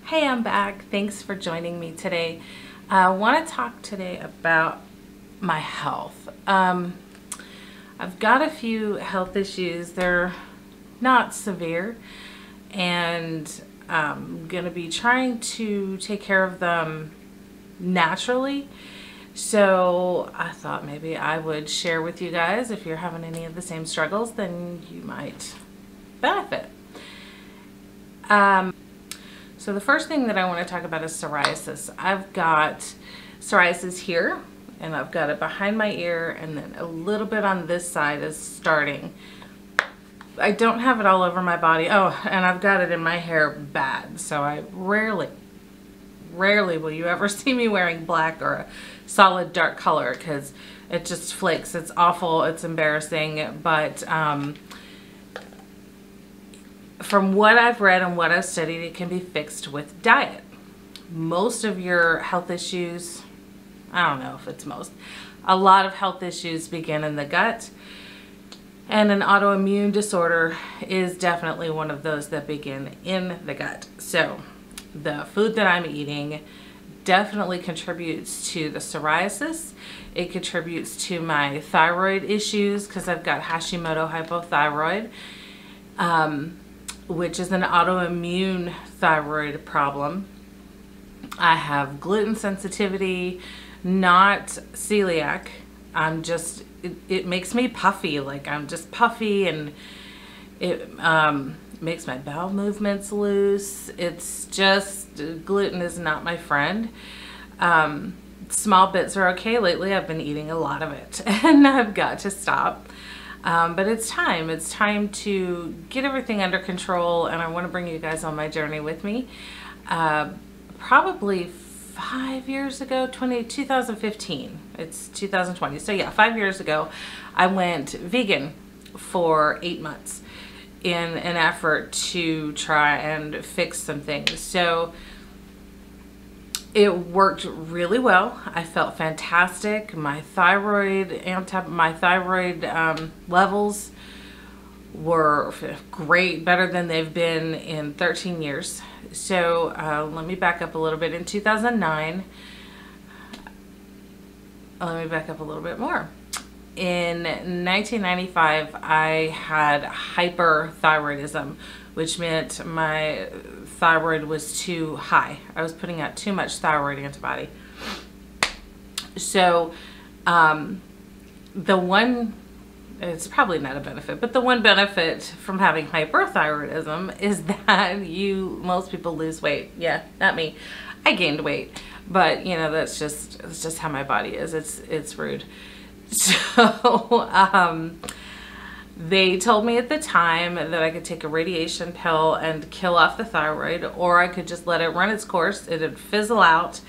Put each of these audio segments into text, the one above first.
Hey, I'm back. Thanks for joining me today. I want to talk today about my health. I've got a few health issues. They're not severe, and I'm going to be trying to take care of them naturally. So I thought maybe I would share with you guys. If you're having any of the same struggles, then you might benefit. So the first thing that I want to talk about is psoriasis. I've got psoriasis here, and I've got it behind my ear, and then a little bit on this side is starting. I don't have it all over my body. Oh, and I've got it in my hair bad. So I rarely will you ever see me wearing black or a solid dark color, because it just flakes. It's awful. It's embarrassing. But from what I've read and what I've studied, it can be fixed with diet. Most of your health issues, I don't know if it's most, a lot of health issues begin in the gut. And an autoimmune disorder is definitely one of those that begin in the gut. So the food that I'm eating definitely contributes to the psoriasis. It contributes to my thyroid issues because I've got hashimotos hypothyroid, which is an autoimmune thyroid problem. I have gluten sensitivity, not celiac. I'm just, it makes me puffy. Like I'm just puffy, and it makes my bowel movements loose. It's just, gluten is not my friend. Small bits are okay. Lately I've been eating a lot of it, and I've got to stop. But it's time to get everything under control, and I want to bring you guys on my journey with me. Probably 5 years ago, 2015, it's 2020. So yeah, 5 years ago, I went vegan for 8 months in an effort to try and fix some things. So it worked really well. I felt fantastic. My thyroid levels were great, better than they've been in 13 years. So let me back up a little bit. In 2009, let me back up a little bit more. In 1995, I had hyperthyroidism, which meant my thyroid was too high. I was putting out too much thyroid antibody. So it's probably not a benefit, but the one benefit from having hyperthyroidism is that most people lose weight. Yeah, not me. I gained weight, but you know, that's just how my body is. It's rude. So they told me at the time that I could take a radiation pill and kill off the thyroid, or I could just let it run its course. It would fizzle out,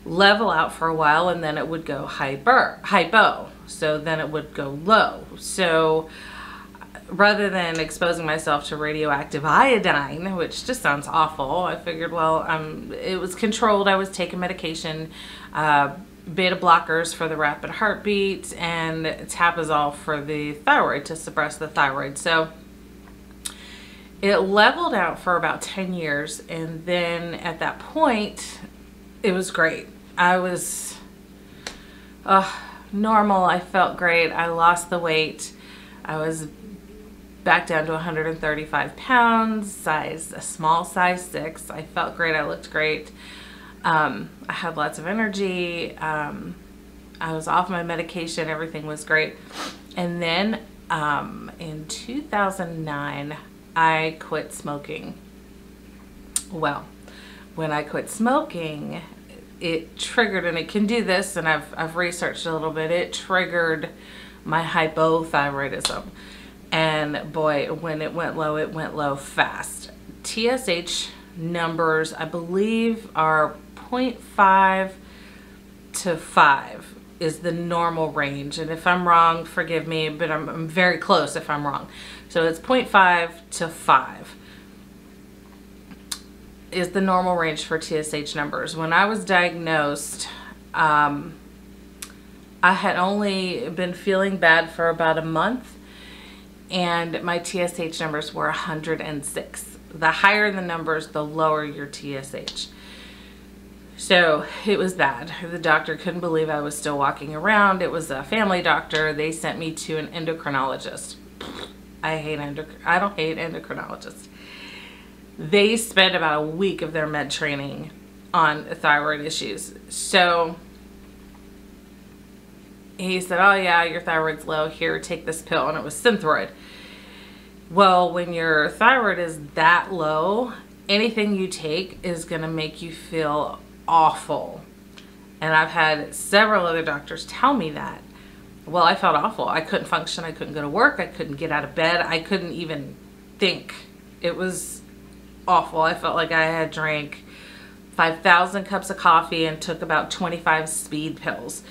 level out for a while, and then it would go hypo. So then it would go low. So rather than exposing myself to radioactive iodine, which just sounds awful, I figured, well, it was controlled. I was taking medication, beta blockers for the rapid heartbeat, and tapazole for the thyroid to suppress the thyroid. So it leveled out for about 10 years, and then at that point it was great. I was normal. I felt great. I lost the weight. I was back down to 135 pounds, a small size 6. I felt great. I looked great. I had lots of energy. I was off my medication. Everything was great. And then in 2009, I quit smoking. Well, when I quit smoking, it triggered, and it can do this, and I've researched a little bit, it triggered my hypothyroidism. And boy, when it went low fast. TSH numbers, I believe, are 0.5 to 5 is the normal range. And if I'm wrong, forgive me, but I'm very close if I'm wrong. So it's 0.5 to 5 is the normal range for TSH numbers. When I was diagnosed, I had only been feeling bad for about a month, and my TSH numbers were 106. The higher the numbers, the lower your TSH. So it was bad. The doctor couldn't believe I was still walking around. It was a family doctor. They sent me to an endocrinologist. I don't hate endocrinologists. They spent about a week of their med training on thyroid issues. So he said, oh yeah, your thyroid's low. Here, take this pill. And it was Synthroid. Well, when your thyroid is that low, anything you take is going to make you feel awful. And I've had several other doctors tell me that. Well, I felt awful. I couldn't function. I couldn't go to work. I couldn't get out of bed. I couldn't even think. It was awful. I felt like I had drank 5,000 cups of coffee and took about 25 speed pills.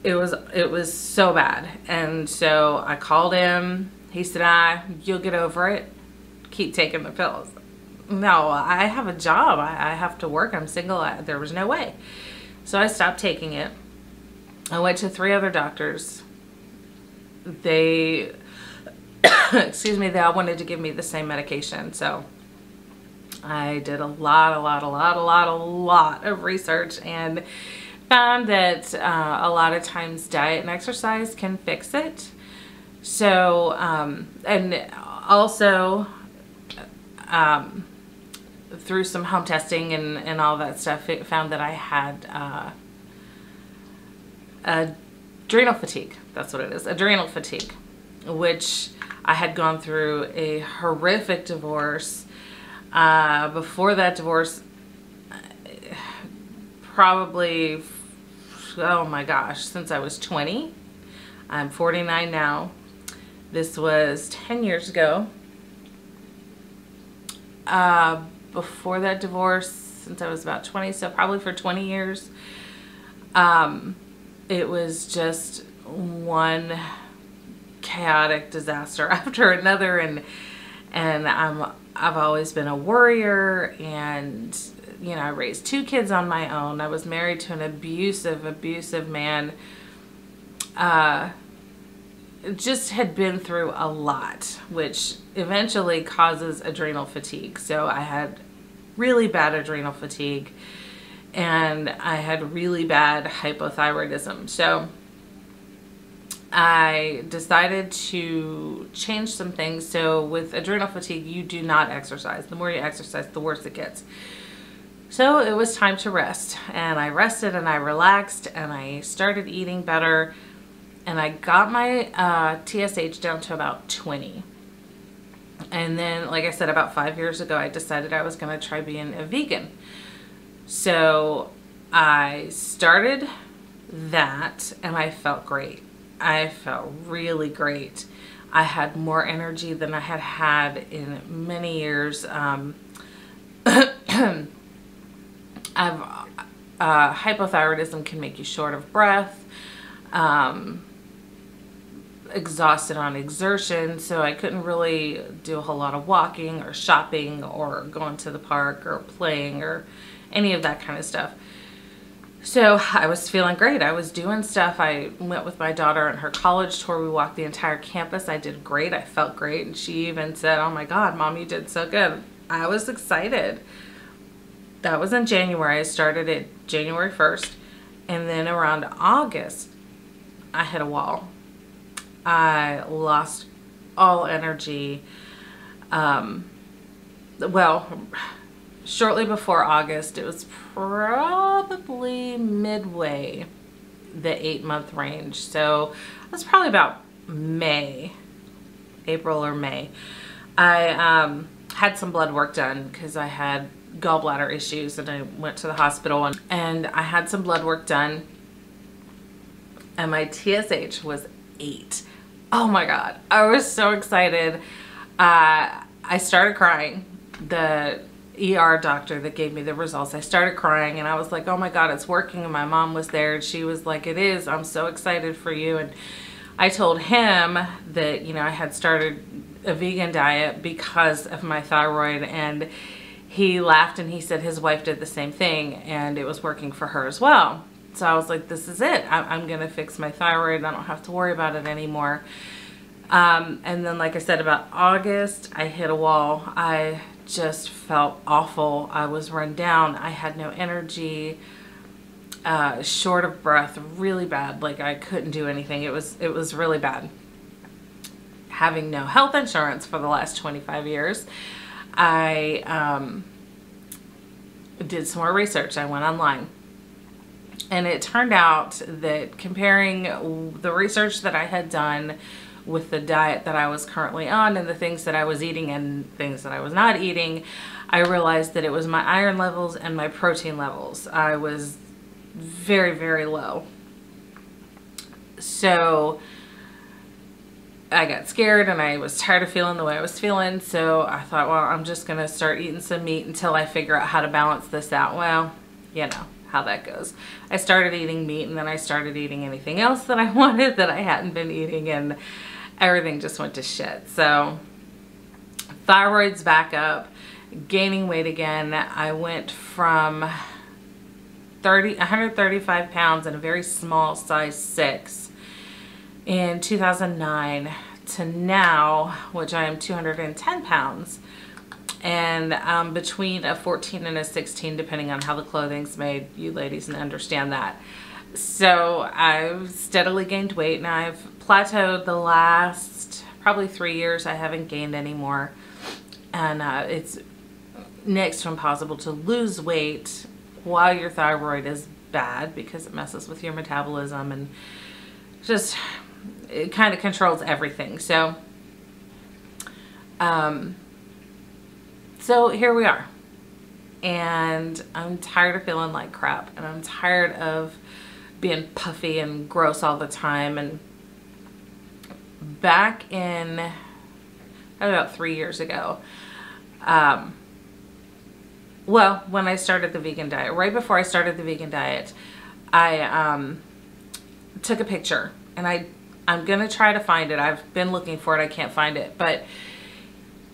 It was so bad. And so I called him. He said, you'll get over it. Keep taking the pills. No, I have a job. I have to work. I'm single. There was no way. So I stopped taking it. I went to 3 other doctors. They, excuse me, they all wanted to give me the same medication. So I did a lot of research and found that a lot of times diet and exercise can fix it. So, and also, through some home testing and all that stuff, it found that I had adrenal fatigue. That's what it is, adrenal fatigue, which I had gone through a horrific divorce. Before that divorce, probably, oh my gosh, since I was 20. I'm 49 now. This was 10 years ago. Before that divorce, since I was about 20, so probably for 20 years. It was just one chaotic disaster after another, and I've always been a worrier, and you know, I raised 2 kids on my own. I was married to an abusive man. Just had been through a lot, which eventually causes adrenal fatigue. So I had really bad adrenal fatigue, and I had really bad hypothyroidism. So I decided to change some things. So with adrenal fatigue, you do not exercise. The more you exercise, the worse it gets. So it was time to rest, and I rested and I relaxed and I started eating better, and I got my TSH down to about 20. And then, like I said, about 5 years ago, I decided I was going to try being a vegan. So I started that, and I felt great. I felt really great. I had more energy than I had had in many years. Hypothyroidism can make you short of breath, exhausted on exertion, so I couldn't really do a whole lot of walking or shopping or going to the park or playing or any of that kind of stuff. So I was feeling great. I was doing stuff. I went with my daughter on her college tour. We walked the entire campus. I did great. I felt great. And she even said, "Oh my God, Mom, you did so good." I was excited. That was in January. I started it January 1st. And then around August, I hit a wall. I lost all energy. Well, shortly before August, it was probably midway the 8-month range. So it was probably about May, April or May. I had some blood work done because I had gallbladder issues, and I went to the hospital, and I had some blood work done, and my TSH was 8. Oh my God, I was so excited. I started crying. The ER doctor that gave me the results, I started crying, and I was like, oh my God, it's working. And my mom was there, and she was like, it is. I'm so excited for you. And I told him that, you know, I had started a vegan diet because of my thyroid, and he laughed and he said his wife did the same thing and it was working for her as well. So I was like, this is it. I'm going to fix my thyroid. I don't have to worry about it anymore. And then, like I said, about August, I hit a wall. I just felt awful. I was run down. I had no energy, short of breath, really bad. Like I couldn't do anything. It was really bad. Having no health insurance for the last 25 years, I did some more research. I went online. And it turned out that comparing the research that I had done with the diet that I was currently on and the things that I was eating and things that I was not eating, I realized that it was my iron levels and my protein levels. I was very, very low. So I got scared and I was tired of feeling the way I was feeling. So I thought, well, I'm just going to start eating some meat until I figure out how to balance this out. Well, you know how that goes. I started eating meat, and then I started eating anything else that I wanted that I hadn't been eating, and everything just went to shit. So thyroid's back up, gaining weight again. I went from 135 pounds in a very small size 6 in 2009 to now, which I am 210 pounds. And between a 14 and a 16, depending on how the clothing's made. You ladies understand that. So I've steadily gained weight. Now I've plateaued the last probably 3 years. I haven't gained any more. And it's next to impossible to lose weight while your thyroid is bad, because it messes with your metabolism and just, it kind of controls everything. So, so here we are, and I'm tired of feeling like crap, and I'm tired of being puffy and gross all the time. And back in about 3 years ago, well, when I started the vegan diet, right before I started the vegan diet, I took a picture, and I'm gonna try to find it. I've been looking for it, I can't find it, but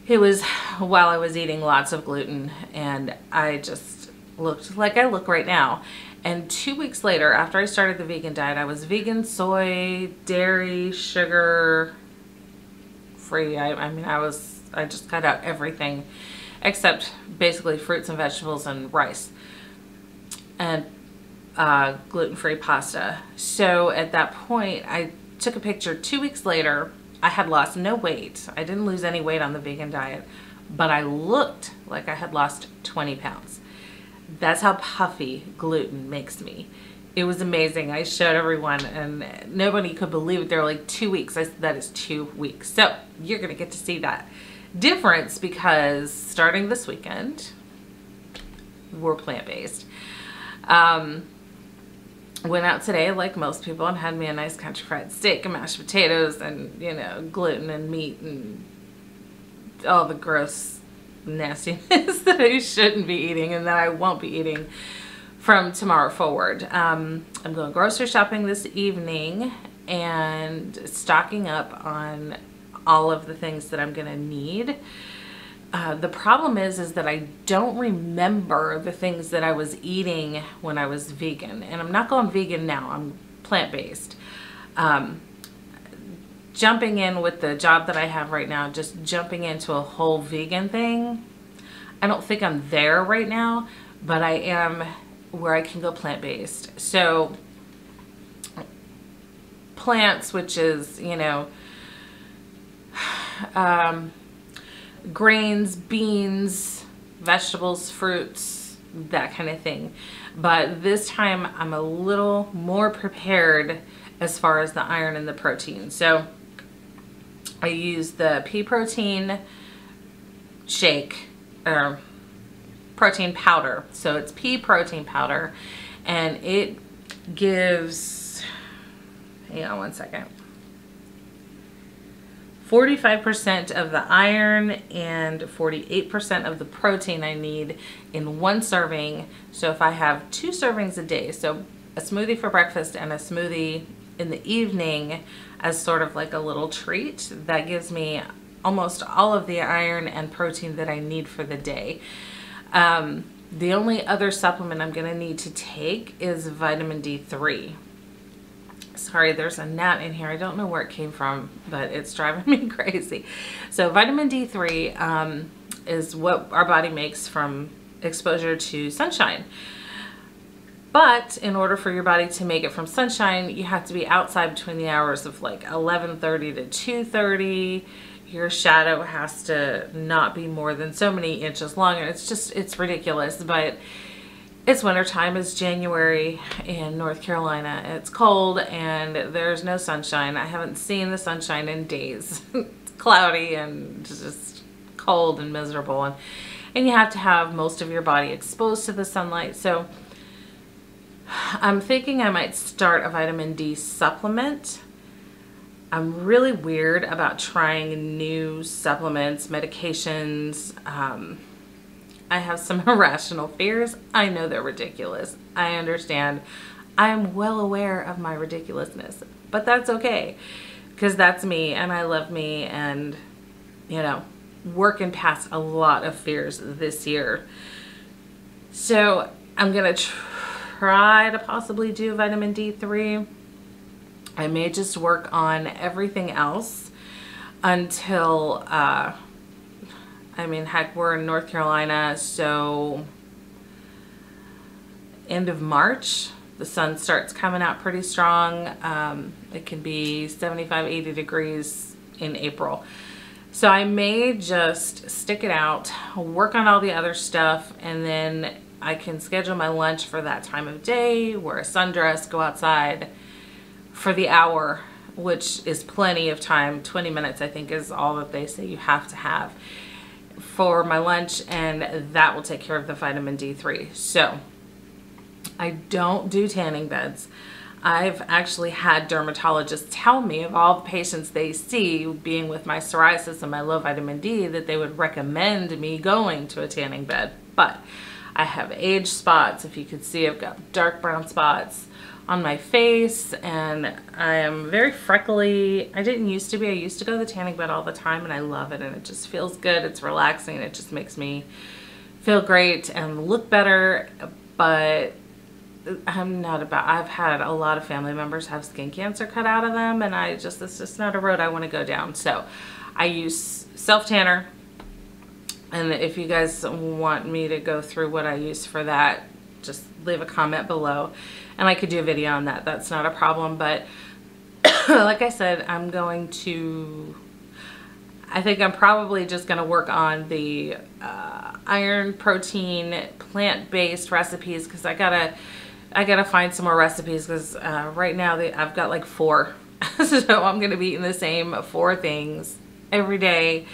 it was while I was eating lots of gluten, and I just looked like I look right now. And 2 weeks later, after I started the vegan diet, I was vegan, soy, dairy, sugar free. I mean, I just cut out everything except basically fruits and vegetables and rice and gluten-free pasta. So at that point, I took a picture 2 weeks later. I had lost no weight. I didn't lose any weight on the vegan diet, but I looked like I had lost 20 pounds. That's how puffy gluten makes me. It was amazing. I showed everyone, and nobody could believe it. They were like, 2 weeks. I said, that is 2 weeks. So you're going to get to see that difference, because starting this weekend, we're plant-based. Went out today like most people and had me a nice country fried steak and mashed potatoes and, you know, gluten and meat and all the gross nastiness that I shouldn't be eating and that I won't be eating from tomorrow forward. I'm going grocery shopping this evening and stocking up on all of the things that I'm going to need. The problem is that I don't remember the things that I was eating when I was vegan. And I'm not going vegan now. I'm plant-based. Jumping in with the job that I have right now, just jumping into a whole vegan thing, I don't think I'm there right now, but I am where I can go plant-based. So plants, which is, you know, grains, beans, vegetables, fruits, that kind of thing. But this time I'm a little more prepared as far as the iron and the protein. So I use the pea protein shake, or protein powder. So it's pea protein powder, and it gives, hang on one second, 45% of the iron and 48% of the protein I need in one serving. So if I have 2 servings a day, so a smoothie for breakfast and a smoothie in the evening as sort of like a little treat, that gives me almost all of the iron and protein that I need for the day. The only other supplement I'm going to need to take is vitamin D3. Sorry, there's a gnat in here. I don't know where it came from, but it's driving me crazy. So vitamin D3, is what our body makes from exposure to sunshine. But in order for your body to make it from sunshine, you have to be outside between the hours of like 11:30 to 2:30. Your shadow has to not be more than so many inches long. And it's ridiculous. But it's wintertime. It's January in North Carolina. It's cold and there's no sunshine. I haven't seen the sunshine in days. It's cloudy and just cold and miserable. And you have to have most of your body exposed to the sunlight. So I'm thinking I might start a vitamin D supplement. I'm really weird about trying new supplements, medications. I have some irrational fears. I know they're ridiculous. I understand. I am well aware of my ridiculousness, but that's okay because that's me and I love me and, you know, working past a lot of fears this year. So I'm going to try to possibly do vitamin D3. I may just work on everything else until, I mean, heck, we're in North Carolina, so end of March, the sun starts coming out pretty strong. It can be 75, 80 degrees in April. So I may just stick it out, work on all the other stuff, and then I can schedule my lunch for that time of day, wear a sundress, go outside for the hour, which is plenty of time. 20 minutes, I think, is all that they say you have to have for my lunch, and that will take care of the vitamin D3. So I don't do tanning beds. I've actually had dermatologists tell me of all the patients they see being with my psoriasis and my low vitamin D that they would recommend me going to a tanning bed. But I have age spots. If you could see, I've got dark brown spots on my face and I am very freckly. I didn't used to be. I used to go to the tanning bed all the time and I love it and it just feels good. It's relaxing and it just makes me feel great and look better. But I'm not about, I've had a lot of family members have skin cancer cut out of them and it's just not a road I want to go down. So I use self-tanner, and if you guys want me to go through what I use for that, just leave a comment below and I could do a video on that. That's not a problem. But like I said, I think I'm probably just going to work on the iron, protein, plant-based recipes because I gotta find some more recipes because right now I've got like 4. So I'm going to be eating the same 4 things every day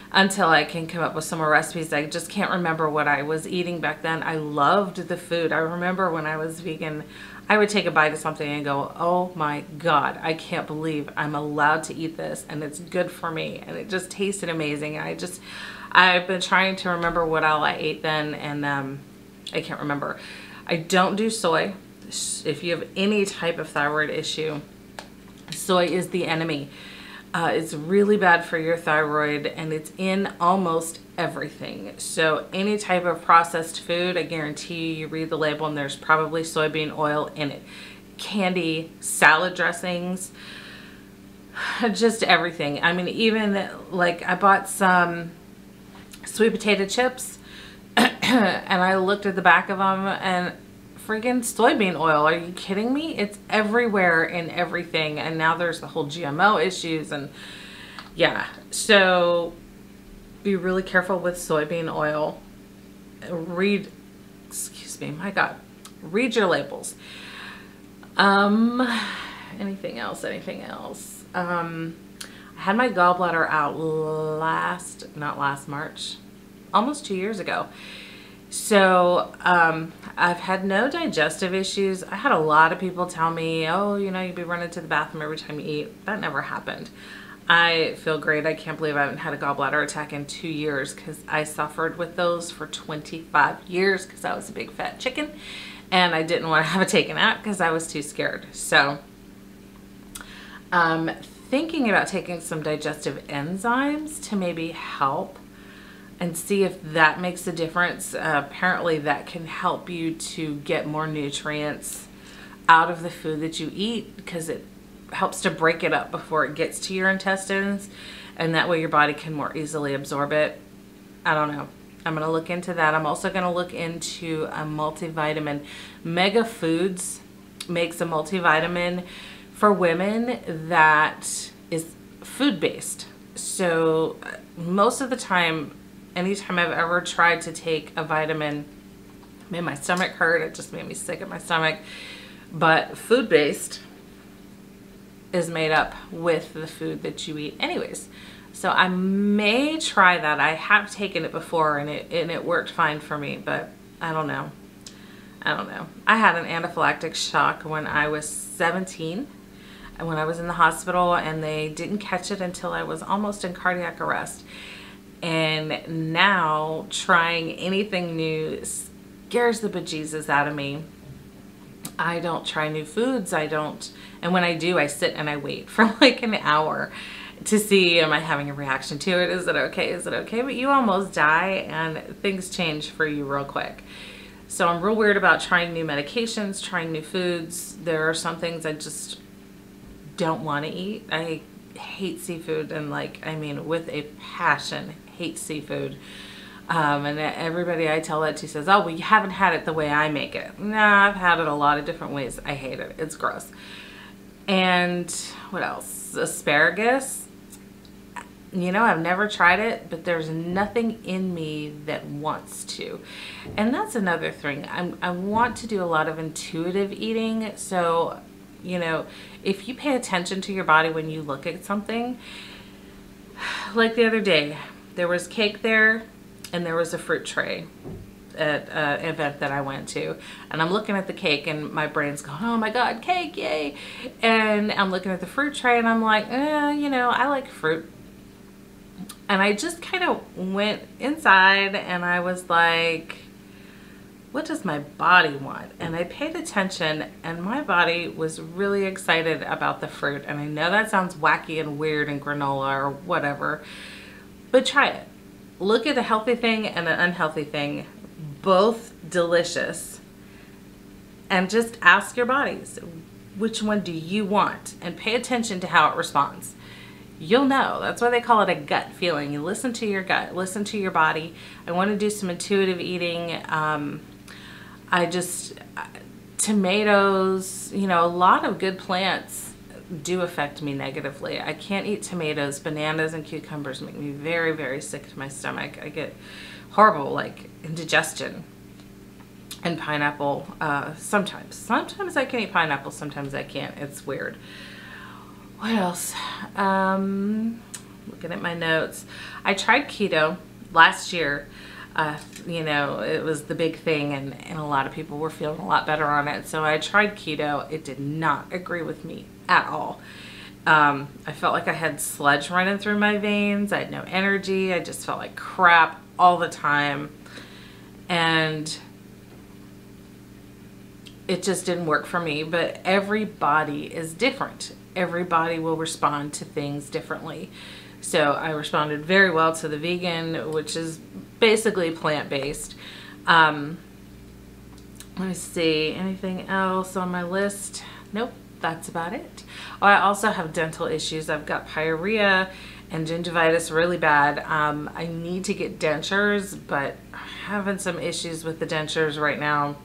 until I can come up with some more recipes. I just can't remember what I was eating back then. I loved the food. I remember when I was vegan, I would take a bite of something and go, oh my God, I can't believe I'm allowed to eat this and it's good for me. And it just tasted amazing. I've been trying to remember what all I ate then and I can't remember. I don't do soy. If you have any type of thyroid issue, soy is the enemy. It's really bad for your thyroid and it's in almost everything. So any type of processed food, I guarantee you read the label and there's probably soybean oil in it. Candy, salad dressings, just everything. I mean, even like I bought some sweet potato chips and I looked at the back of them and friggin' soybean oil. Are you kidding me? It's everywhere in everything. And now there's the whole GMO issues and yeah. So be really careful with soybean oil. Excuse me, my God. Read your labels. Anything else? I had my gallbladder out not last March, almost 2 years ago. So I've had no digestive issues. I had a lot of people tell me, oh, you know, you'd be running to the bathroom every time you eat. That never happened. I feel great. I can't believe I haven't had a gallbladder attack in 2 years because I suffered with those for 25 years because I was a big fat chicken and I didn't want to have it taken out because I was too scared. So thinking about taking some digestive enzymes to maybe help and see if that makes a difference. Apparently that can help you to get more nutrients out of the food that you eat because it helps to break it up before it gets to your intestines and that way your body can more easily absorb it. I don't know. I'm going to look into that. I'm also going to look into a multivitamin. Mega Foods makes a multivitamin for women that is food-based. So most of the time, anytime I've ever tried to take a vitamin, it made my stomach hurt. It just made me sick at my stomach. But food-based is made up with the food that you eat anyways. So I may try that. I have taken it before and it worked fine for me, but I don't know. I had an anaphylactic shock when I was 17 and when I was in the hospital, and they didn't catch it until I was almost in cardiac arrest. And now trying anything new scares the bejesus out of me. I don't try new foods. And when I do, I sit and I wait for like an hour to see, am I having a reaction to it? Is it okay? Is it okay? But you almost die and things change for you real quick. So I'm real weird about trying new medications, trying new foods. There are some things I just don't want to eat. I hate seafood, and like, I mean, with a passion, hate seafood. And everybody I tell that to says, oh, well, you haven't had it the way I make it. Nah, I've had it a lot of different ways. I hate it. It's gross. And what else? Asparagus. You know, I've never tried it, but there's nothing in me that wants to. And that's another thing. I want to do a lot of intuitive eating. So, you know, if you pay attention to your body when you look at something, like the other day, there was cake there and there was a fruit tray at an event that I went to, and I'm looking at the cake and my brain's going, oh my God, cake, yay. And I'm looking at the fruit tray and I'm like, you know, I like fruit. And I just kind of went inside and I was like, what does my body want? And I paid attention, and my body was really excited about the fruit. And I know that sounds wacky and weird and granola or whatever, but try it. Look at a healthy thing and an unhealthy thing, both delicious, and just ask your bodies, which one do you want? And pay attention to how it responds. You'll know. That's why they call it a gut feeling. You listen to your gut, listen to your body. I want to do some intuitive eating. Tomatoes, you know, a lot of good plants do affect me negatively. I can't eat tomatoes. Bananas and cucumbers make me very, very sick to my stomach. I get horrible, like, indigestion. And pineapple, sometimes. Sometimes I can eat pineapple, sometimes I can't. It's weird. What else? Looking at my notes. I tried keto last year. You know, it was the big thing, and a lot of people were feeling a lot better on it. So I tried keto. It did not agree with me at all. I felt like I had sludge running through my veins. I had no energy. I just felt like crap all the time. And it just didn't work for me. But everybody is different. Everybody will respond to things differently. So I responded very well to the vegan, which is basically plant-based. Let me see, anything else on my list? Nope, that's about it. Oh, I also have dental issues. I've got pyorrhea and gingivitis really bad. I need to get dentures, but I'm having some issues with the dentures right now.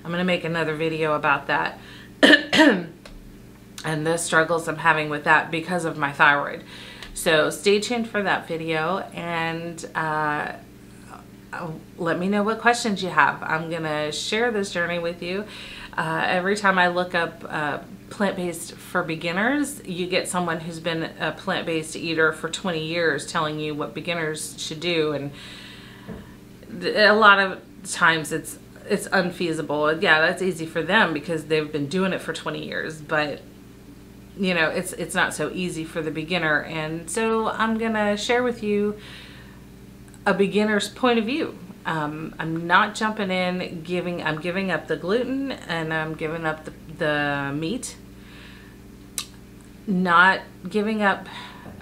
I'm gonna make another video about that. And the struggles I'm having with that because of my thyroid. So stay tuned for that video, and let me know what questions you have. I'm gonna share this journey with you. Every time I look up plant-based for beginners, you get someone who's been a plant-based eater for 20 years telling you what beginners should do, and a lot of times it's unfeasible. Yeah, that's easy for them because they've been doing it for 20 years, but you know, it's not so easy for the beginner. And so I'm gonna share with you a beginner's point of view. I'm not jumping in, I'm giving up the gluten, and I'm giving up the meat. Not giving up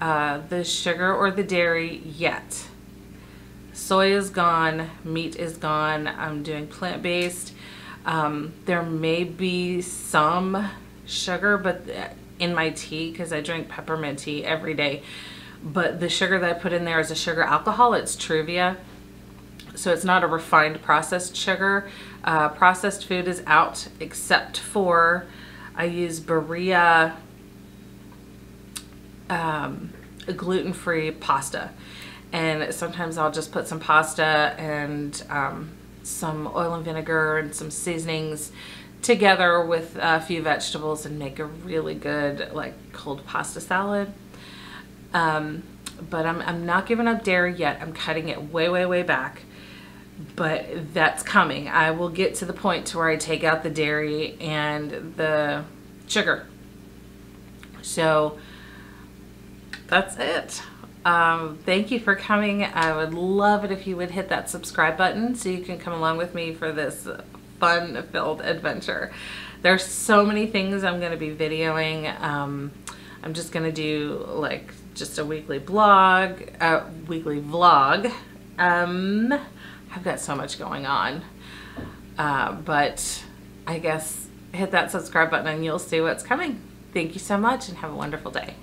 the sugar or the dairy yet. Soy is gone, meat is gone. I'm doing plant-based. There may be some sugar, but in my tea, because I drink peppermint tea every day, but the sugar that I put in there is a sugar alcohol. It's Truvia. So it's not a refined processed sugar. Processed food is out, except for I use Berea gluten-free pasta. And sometimes I'll just put some pasta and some oil and vinegar and some seasonings together with a few vegetables and make a really good like cold pasta salad. But I'm not giving up dairy yet. I'm cutting it way back, but that's coming. I will get to the point to where I take out the dairy and the sugar. So that's it. Thank you for coming. I would love it if you would hit that subscribe button so you can come along with me for this fun-filled adventure. There's so many things I'm going to be videoing. I'm just going to do like just a weekly vlog. I've got so much going on. But I guess hit that subscribe button and you'll see what's coming. Thank you so much and have a wonderful day.